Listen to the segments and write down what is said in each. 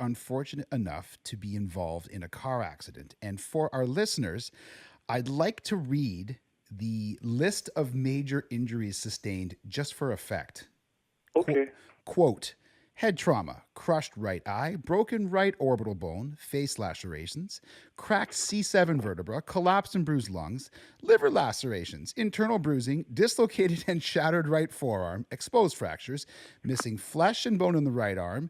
unfortunate enough to be involved in a car accident. And for our listeners, I'd like to read the list of major injuries sustained just for effect. Okay. Quote, head trauma, crushed right eye, broken right orbital bone, face lacerations, cracked C7 vertebra, collapsed and bruised lungs, liver lacerations, internal bruising, dislocated and shattered right forearm, exposed fractures, missing flesh and bone in the right arm,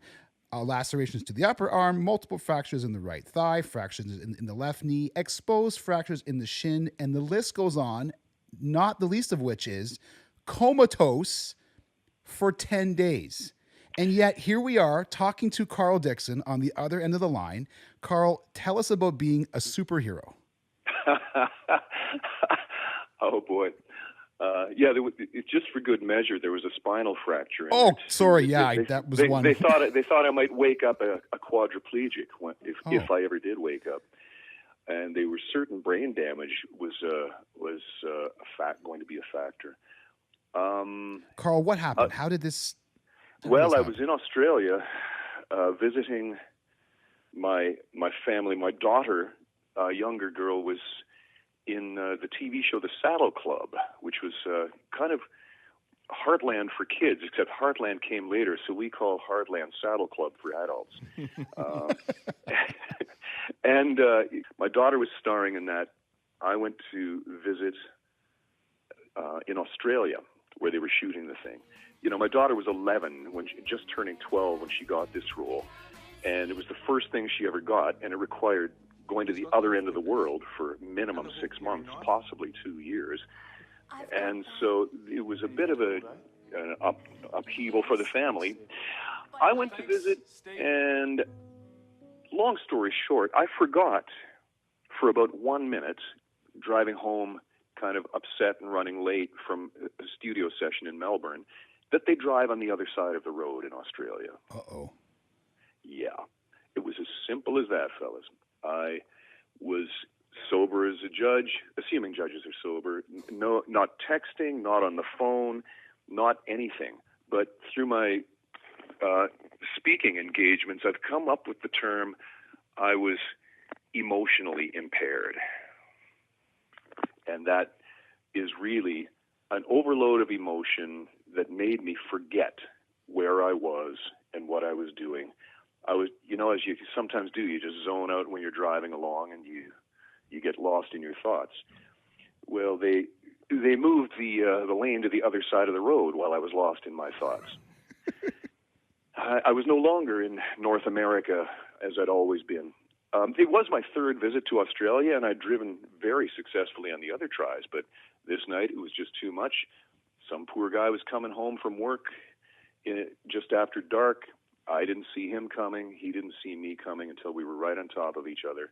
lacerations to the upper arm, multiple fractures in the right thigh, fractures in the left knee, exposed fractures in the shin, and the list goes on, not the least of which is comatose for 10 days. And yet here we are talking to Carl Dixon on the other end of the line. Carl, tell us about being a superhero. Oh, boy. Yeah, just for good measure, there was a spinal fracture. Oh, sorry. Yeah, that was one. They thought I might wake up a quadriplegic if I ever did wake up, and they were certain brain damage was going to be a factor. Carl, what happened? How did this? Well, I was in Australia visiting my family. My daughter, a younger girl, was in the TV show The Saddle Club, which was kind of Heartland for kids, except Heartland came later, so we call Heartland Saddle Club for adults. And my daughter was starring in that. I went to visit in Australia, where they were shooting the thing. You know, my daughter was 11 just turning 12 when she got this role, and it was the first thing she ever got, and it required going to the other end of the world for minimum 6 months, possibly 2 years. And so it was a bit of an upheaval for the family. I went to visit, and long story short, I forgot for about 1 minute, driving home kind of upset and running late from a studio session in Melbourne, that they drive on the other side of the road in Australia. Uh-oh. Yeah. It was as simple as that, fellas. I was sober as a judge, assuming judges are sober, no, not texting, not on the phone, not anything. But through my speaking engagements, I've come up with the term I was emotionally impaired. And that is really an overload of emotion that made me forget where I was and what I was doing. I was, as you sometimes do, you just zone out when you're driving along and you get lost in your thoughts. Well, they moved the lane to the other side of the road while I was lost in my thoughts. I was no longer in North America as I'd always been. It was my third visit to Australia, and I'd driven very successfully on the other tries, but this night it was just too much. Some poor guy was coming home from work just after dark. I didn't see him coming. He didn't see me coming until we were right on top of each other.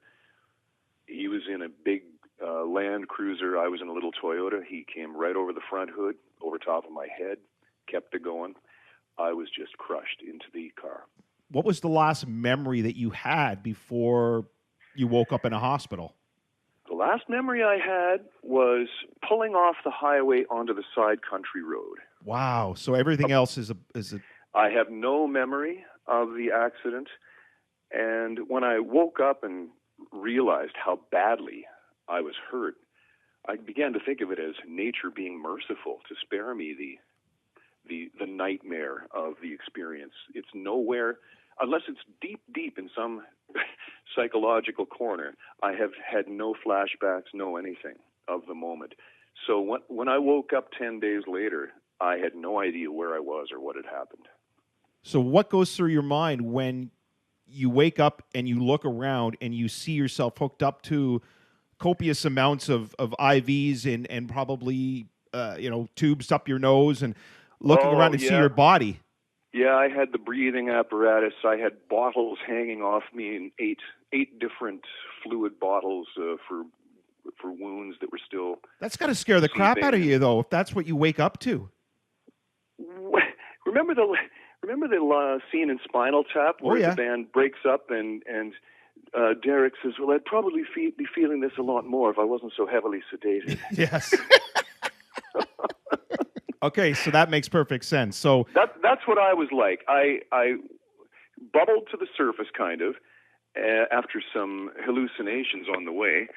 He was in a big Land Cruiser. I was in a little Toyota. He came right over the front hood, over top of my head, kept it going. I was just crushed into the car. What was the last memory that you had before you woke up in a hospital? The last memory I had was pulling off the highway onto the side country road. Wow. So everything else is a... I have no memory of the accident. And when I woke up and realized how badly I was hurt, I began to think of it as nature being merciful to spare me the nightmare of the experience. It's nowhere, unless it's deep in some psychological corner. I have had no flashbacks, no anything of the moment. So when I woke up 10 days later, I had no idea where I was or what had happened. So what goes through your mind when you wake up and you look around and you see yourself hooked up to copious amounts of IVs and probably tubes up your nose and looking around and see your body? Yeah, I had the breathing apparatus. I had bottles hanging off me in eight different fluid bottles for wounds that were still. That's got to scare the crap out of you, though, if that's what you wake up to. Remember the scene in Spinal Tap where the band breaks up and Derek says, "Well, I'd probably be feeling this a lot more if I wasn't so heavily sedated." Yes. Okay, so that makes perfect sense. So that's what I was like. bubbled to the surface, kind of, after some hallucinations on the way,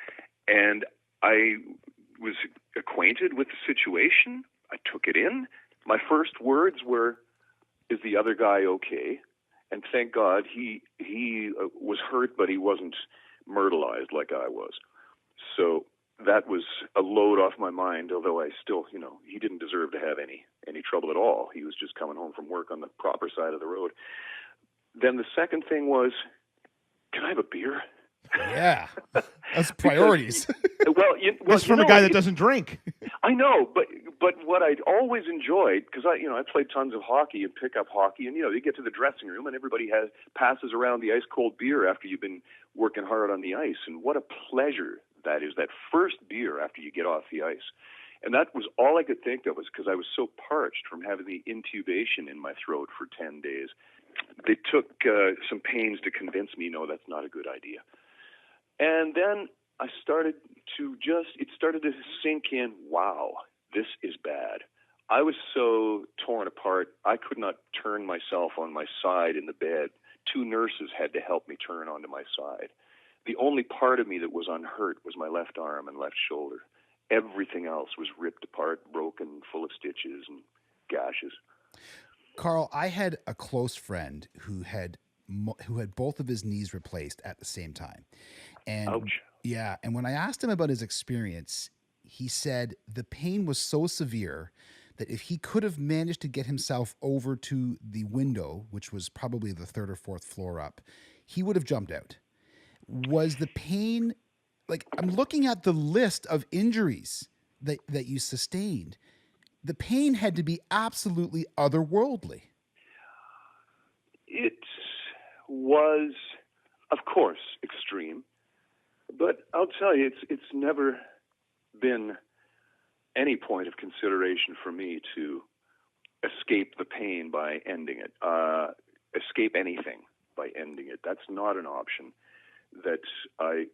and I was acquainted with the situation. I took it in. My first words were, "Is the other guy okay?" And thank God he was hurt, but he wasn't myrtleized like I was. So that was a load off my mind, although I still, he didn't deserve to have any trouble at all. He was just coming home from work on the proper side of the road. Then the second thing was, can I have a beer? Yeah, that's priorities. That's from a guy that doesn't drink. I know, but what I'd always enjoyed, because I played tons of hockey and pickup hockey, and you get to the dressing room and everybody passes around the ice cold beer after you've been working hard on the ice, and what a pleasure that is, that first beer after you get off the ice. And that was all I could think of, was because I was so parched from having the intubation in my throat for 10 days. They took some pains to convince me, no, that's not a good idea. And then I started to it started to sink in, wow, this is bad. I was so torn apart, I could not turn myself on my side in the bed. 2 nurses had to help me turn onto my side. The only part of me that was unhurt was my left arm and left shoulder. Everything else was ripped apart, broken, full of stitches and gashes. Carl, I had a close friend who had both of his knees replaced at the same time. And ouch. Yeah, and when I asked him about his experience, he said the pain was so severe that if he could have managed to get himself over to the window, which was probably the 3rd or 4th floor up, he would have jumped out. Was the pain, like, I'm looking at the list of injuries that you sustained. The pain had to be absolutely otherworldly. It was, of course, extreme. But I'll tell you, it's never been any point of consideration for me to escape the pain by ending it, escape anything by ending it. That's not an option that I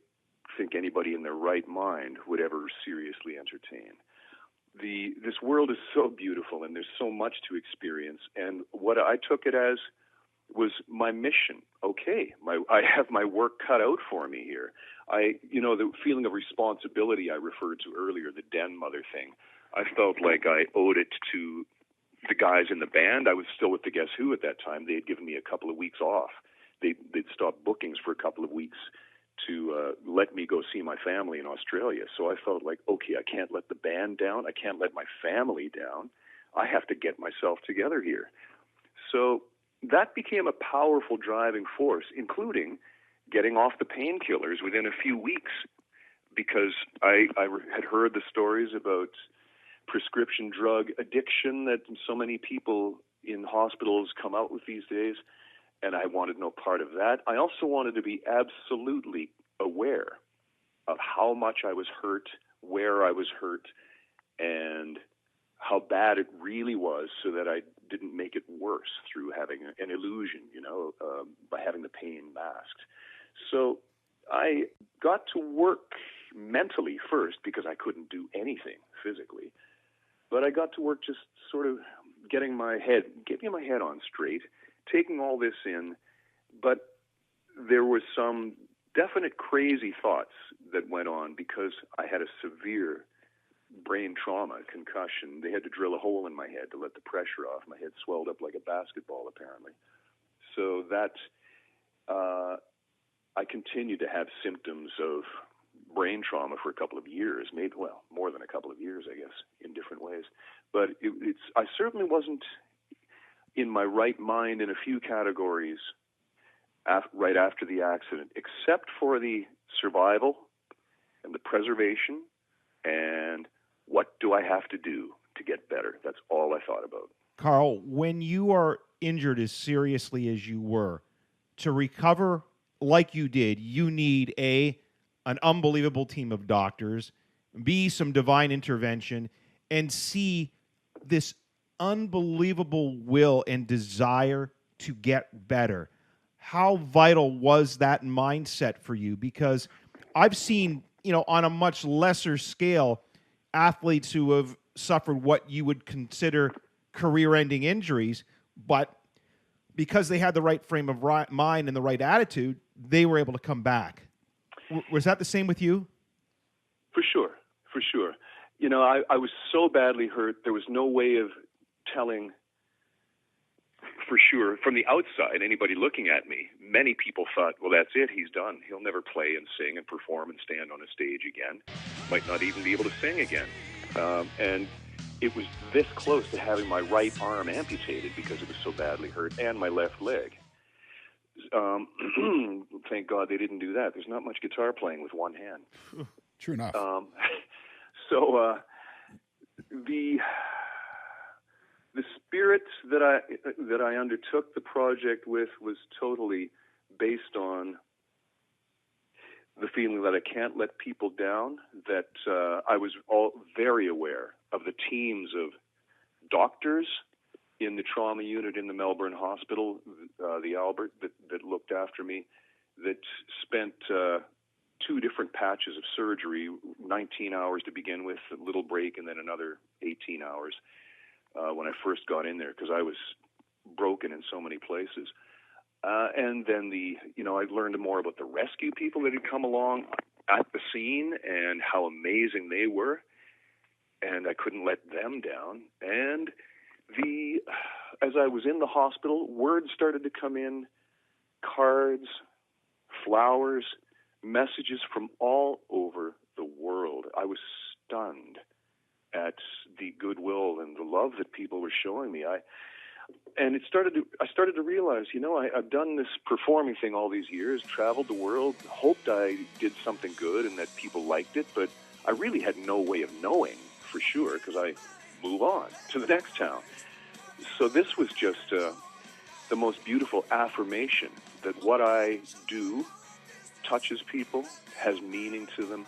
think anybody in their right mind would ever seriously entertain. This world is so beautiful, and there's so much to experience. And what I took it as was my mission. Okay, I have my work cut out for me here. The feeling of responsibility I referred to earlier, the den mother thing, I felt like I owed it to the guys in the band. I was still with the Guess Who at that time. They had given me a couple of weeks off. They'd stopped bookings for a couple of weeks to let me go see my family in Australia. So I felt like, okay, I can't let the band down. I can't let my family down. I have to get myself together here. So that became a powerful driving force, including getting off the painkillers within a few weeks, because I had heard the stories about prescription drug addiction that so many people in hospitals come out with these days, and I wanted no part of that. I also wanted to be absolutely aware of how much I was hurt, where I was hurt, and how bad it really was, so that I didn't make it worse through having an illusion, by having the pain masked. So I got to work mentally first, because I couldn't do anything physically. But I got to work just sort of getting my head on straight, taking all this in. But there was some definite crazy thoughts that went on, because I had a severe brain trauma, concussion. They had to drill a hole in my head to let the pressure off. My head swelled up like a basketball, apparently. So that I continued to have symptoms of brain trauma for a couple of years, maybe, more than a couple of years, I guess, in different ways. But I certainly wasn't in my right mind in a few categories right after the accident, except for the survival and the preservation and what do I have to do to get better. That's all I thought about. Carl, when you are injured as seriously as you were, to recover like you did, you need an unbelievable team of doctors, B, some divine intervention, and C, this unbelievable will and desire to get better. How vital was that mindset for you? Because I've seen, on a much lesser scale, athletes who have suffered what you would consider career-ending injuries, but because they had the right frame of mind and the right attitude, they were able to come back. Was that the same with you? For sure. You know, I was so badly hurt, there was no way of telling for sure. From the outside, anybody looking at me, many people thought, well, that's it, he's done. He'll never play and sing and perform and stand on a stage again. Might not even be able to sing again. And it was this close to having my right arm amputated because it was so badly hurt, and my left leg. Thank God they didn't do that. There's not much guitar playing with one hand. True enough. So the spirit that I undertook the project with was totally based on the feeling that I can't let people down, that I was all very aware of the teams of doctors in the trauma unit in the Melbourne Hospital, the Albert, that looked after me, that spent 2 different patches of surgery, 19 hours to begin with, a little break, and then another 18 hours when I first got in there, because I was broken in so many places. And then I learned more about the rescue people that had come along at the scene and how amazing they were, and I couldn't let them down. And as I was in the hospital, words started to come in, cards, flowers, messages from all over the world. I was stunned at the goodwill and the love that people were showing me. I started to realize, I've done this performing thing all these years, traveled the world, hoped I did something good and that people liked it, but I really had no way of knowing for sure because I move on to the next town. So this was just the most beautiful affirmation that what I do touches people, has meaning to them,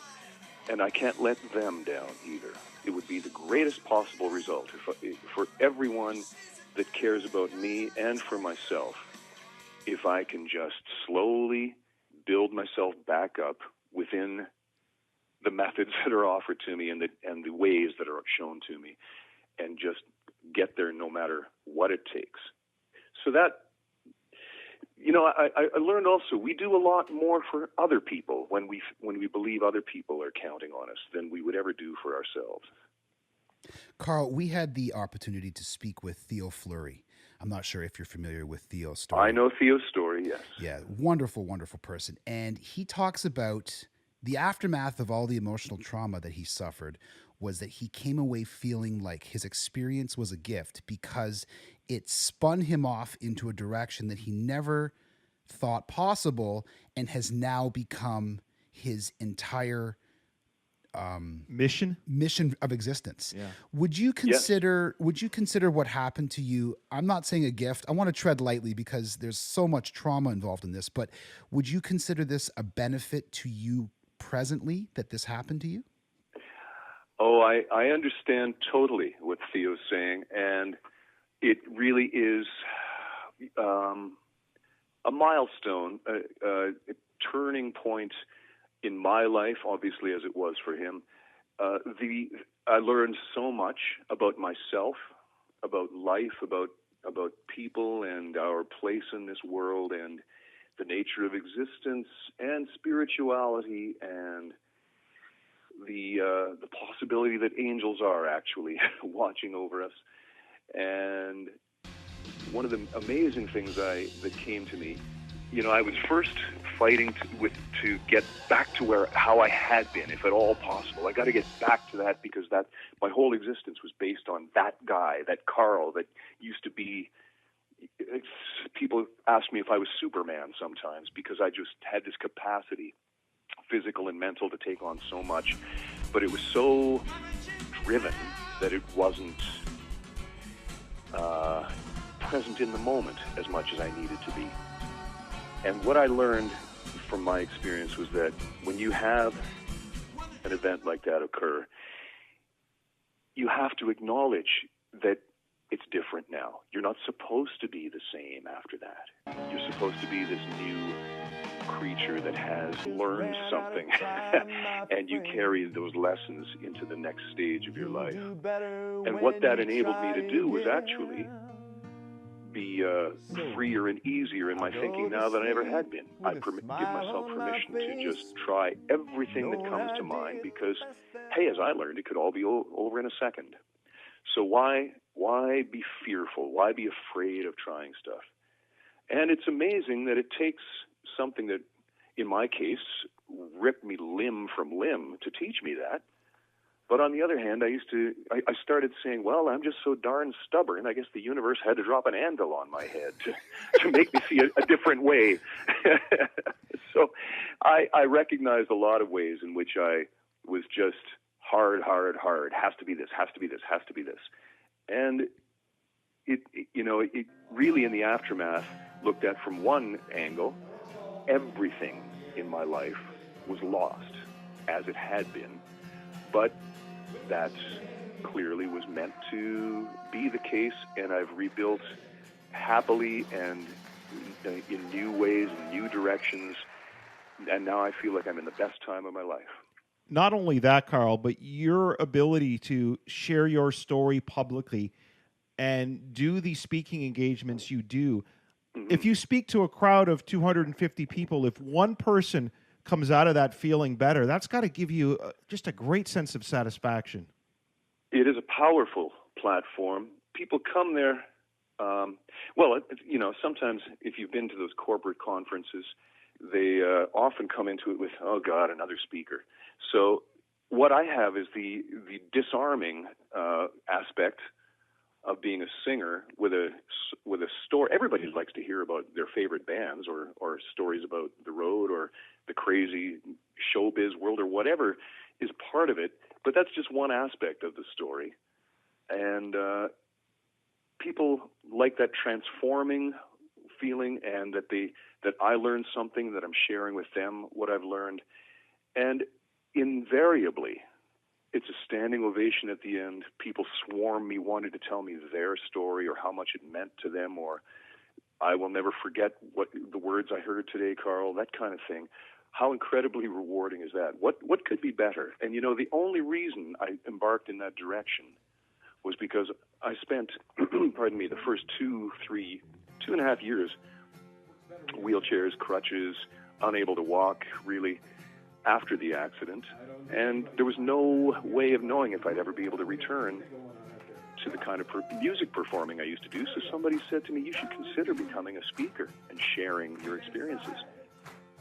and I can't let them down either. It would be the greatest possible result for everyone that cares about me and for myself if I can just slowly build myself back up within the methods that are offered to me and the ways that are shown to me, and just get there no matter what it takes. So that, I learned also we do a lot more for other people when we believe other people are counting on us than we would ever do for ourselves. Carl, we had the opportunity to speak with Theo Fleury. I'm not sure if you're familiar with Theo's story. I know Theo's story, yes. Yeah, wonderful, wonderful person. And he talks about the aftermath of all the emotional trauma that he suffered was that he came away feeling like his experience was a gift because it spun him off into a direction that he never thought possible and has now become his entire mission of existence. Yeah. Would you consider what happened to you? I'm not saying a gift. I want to tread lightly because there's so much trauma involved in this, but would you consider this a benefit to you presently that this happened to you? Oh, I understand totally what Theo's saying, and it really is a milestone, a turning point in my life, obviously, as it was for him. I learned so much about myself, about life, about people and our place in this world and the nature of existence and spirituality and the possibility that angels are actually watching over us. And one of the amazing things that came to me, I was first fighting to get back to how I had been, if at all possible. I got to get back to that because my whole existence was based on that guy, that Carl, that used to be. People ask me if I was Superman sometimes because I just had this capacity, physical and mental, to take on so much, but it was so driven that it wasn't present in the moment as much as I needed to be. And what I learned from my experience was that when you have an event like that occur, you have to acknowledge that it's different now. You're not supposed to be the same after that. You're supposed to be this new creature that has learned something and you carry those lessons into the next stage of your life. And what that enabled me to do was actually be freer and easier in my thinking now than I ever had been. I give myself permission to just try everything that comes to mind because, hey, as I learned, it could all be over in a second. So why be fearful? Why be afraid of trying stuff? And it's amazing that it takes something that, in my case, ripped me limb from limb to teach me that. But on the other hand, I started saying, well, I'm just so darn stubborn. I guess the universe had to drop an anvil on my head to make me see a different way. So I recognized a lot of ways in which I was just hard. Has to be this, has to be this, has to be this. And it really, in the aftermath, looked at from one angle, everything in my life was lost as it had been. But that clearly was meant to be the case, and I've rebuilt happily and in new ways, in new directions, and now I feel like I'm in the best time of my life. Not only that, Carl, but your ability to share your story publicly and do the speaking engagements you do. Mm-hmm. If you speak to a crowd of 250 people, if one person comes out of that feeling better, that's got to give you just a great sense of satisfaction. It is a powerful platform. People come there. Sometimes if you've been to those corporate conferences, they often come into it with, oh God, another speaker. So what I have is the disarming aspect of being a singer with a story. Everybody likes to hear about their favorite bands or stories about the road or the crazy showbiz world or whatever is part of it, but that's just one aspect of the story. And people like that transforming feeling, and that I learned something, that I'm sharing with them what I've learned. And invariably, it's a standing ovation at the end. People swarm me, wanted to tell me their story or how much it meant to them, or I will never forget what the words I heard today, Carl, that kind of thing. How incredibly rewarding is that? What could be better? And, the only reason I embarked in that direction was because I spent, the first 2.5 years, wheelchairs, crutches, unable to walk, really, after the accident. And there was no way of knowing if I'd ever be able to return to the kind of music performing I used to do. So somebody said to me, you should consider becoming a speaker and sharing your experiences.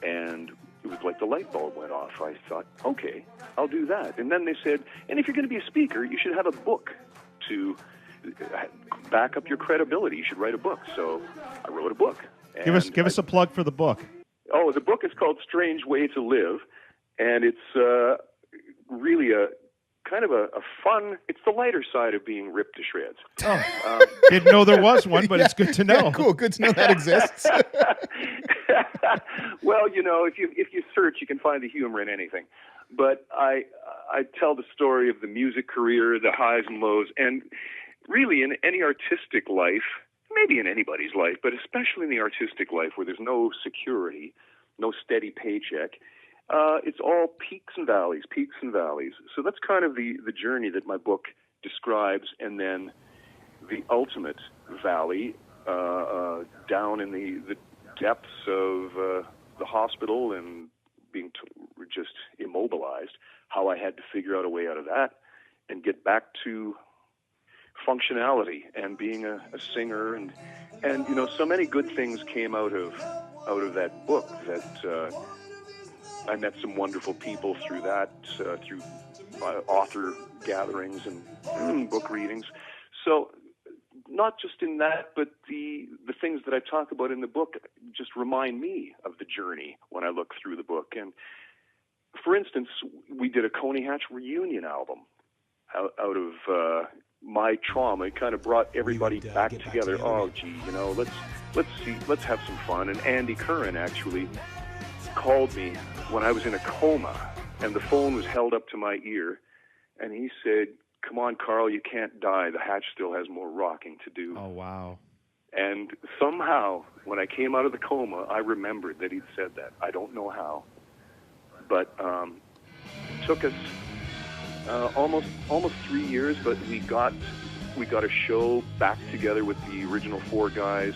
And it was like the light bulb went off. I thought, okay, I'll do that. And then they said, and if you're going to be a speaker, you should have a book to back up your credibility. You should write a book. So I wrote a book. Give us a plug for the book. Oh, the book is called Strange Way to Live. And it's really a kind of a fun, it's the lighter side of being ripped to shreds. Oh, didn't know there was one, but it's good to know. Yeah, cool, good to know that exists. Well, if you search, you can find the humor in anything. But I tell the story of the music career, the highs and lows, and really in any artistic life, maybe in anybody's life, but especially in the artistic life where there's no security, no steady paycheck, it's all peaks and valleys. So that's kind of the journey that my book describes, and then the ultimate valley down in the depths of the hospital and being just immobilized, how I had to figure out a way out of that and get back to functionality and being a singer, and so many good things came out of that book. That I met some wonderful people through that, through author gatherings and book readings. So not just in that, but the things that I talk about in the book just remind me of the journey when I look through the book. And for instance, we did a Coney Hatch reunion album out of my trauma. It kind of brought everybody back together. Oh, gee, let's have some fun. And Andy Curran actually called me when I was in a coma, and the phone was held up to my ear, and he said, "Come on, Carl, you can't die. The Hatch still has more rocking to do." Oh, wow. And somehow, when I came out of the coma, I remembered that he'd said that. I don't know how, but it took us almost 3 years, but we got we got a show back together with the original 4 guys,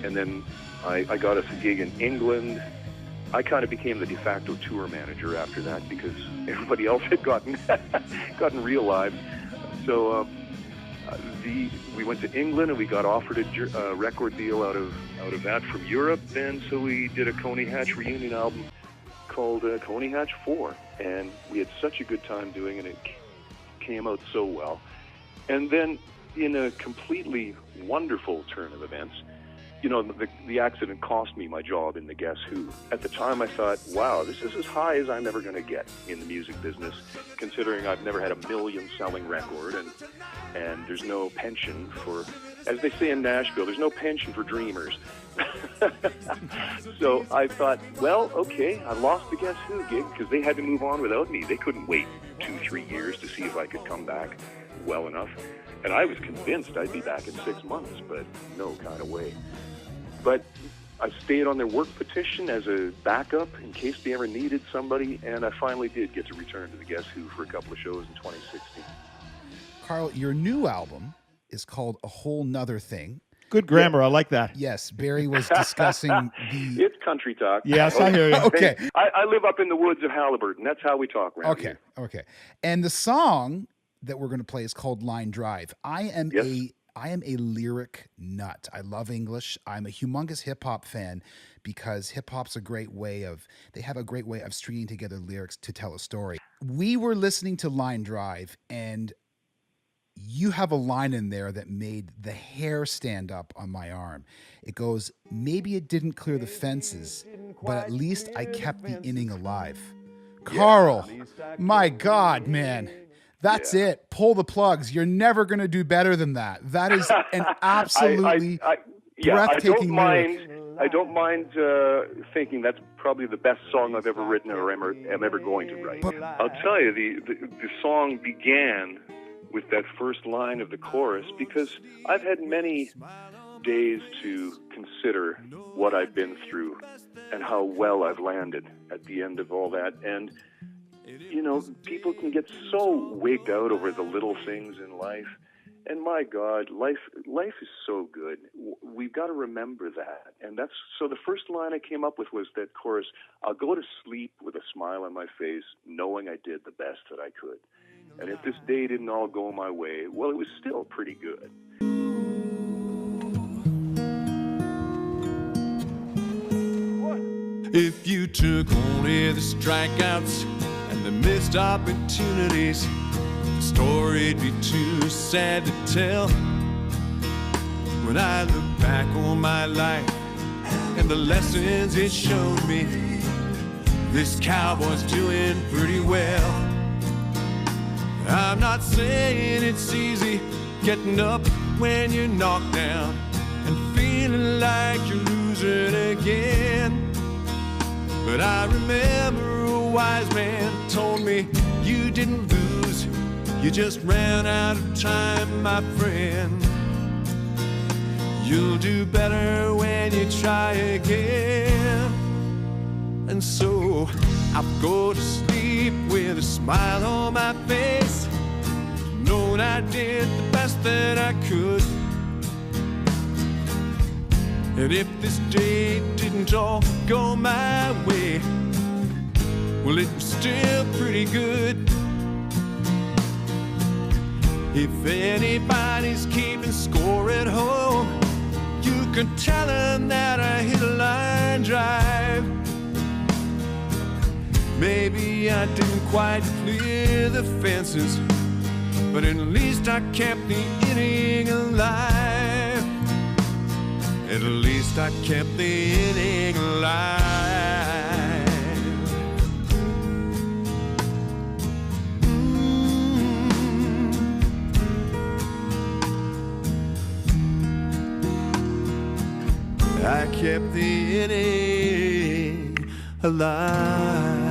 and then I got us a gig in England. I kind of became the de facto tour manager after that because everybody else had gotten real lives. So we went to England and we got offered a record deal out of that from Europe, and so we did a Coney Hatch reunion album called Coney Hatch 4, and we had such a good time doing it. It came out so well. And then in a completely wonderful turn of events, you know, the accident cost me my job in the Guess Who. At the time, I thought, wow, this is as high as I'm ever going to get in the music business, considering I've never had a million-selling record, and there's no pension for, as they say in Nashville, there's no pension for dreamers. So I thought, well, okay, I lost the Guess Who gig because they had to move on without me. They couldn't wait 2-3 years to see if I could come back well enough. And I was convinced I'd be back in 6 months, but no kind of way. But I stayed on their work petition as a backup in case they ever needed somebody, and I finally did get to return to the Guess Who for a couple of shows in 2016. Carl, your new album is called A Whole Nother Thing. Good grammar. I like that. Yes, Barry was discussing the... It's country talk. Yes, I hear you. Okay. I live up in the woods of Halliburton. That's how we talk around here. Okay. And the song that we're going to play is called Line Drive. I am a lyric nut. I love English. I'm a humongous hip hop fan because hip hop's they have a great way of stringing together lyrics to tell a story. We were listening to Line Drive, and you have a line in there that made the hair stand up on my arm. It goes, maybe it didn't clear the fences, but at least I kept the inning alive. Carl, my God, man. That's it. Pull the plugs. You're never going to do better than that. That is an absolutely breathtaking lyric. I don't mind thinking that's probably the best song I've ever written or am ever going to write. But I'll tell you, the song began with that first line of the chorus because I've had many days to consider what I've been through and how well I've landed at the end of all that. And you know, people can get so wigged out over the little things in life. And my God, life is so good. We've got to remember that. And so the first line I came up with was that chorus, I'll go to sleep with a smile on my face, knowing I did the best that I could. And if this day didn't all go my way, well, it was still pretty good. If you took only the strikeouts and the missed opportunities, the story'd be too sad to tell. When I look back on my life and the lessons it showed me, this cowboy's doing pretty well. I'm not saying it's easy getting up when you're knocked down and feeling like you're losing again. But I remember a wise man told me, you didn't lose, you just ran out of time, my friend. You'll do better when you try again. And so I'll go to sleep with a smile on my face, knowing I did the best that I could. And if this day didn't all go my way, well, it was still pretty good. If anybody's keeping score at home, you can tell them that I hit a line drive. Maybe I didn't quite clear the fences, but at least I kept the inning alive. At least I kept the inning alive. I kept the inning alive.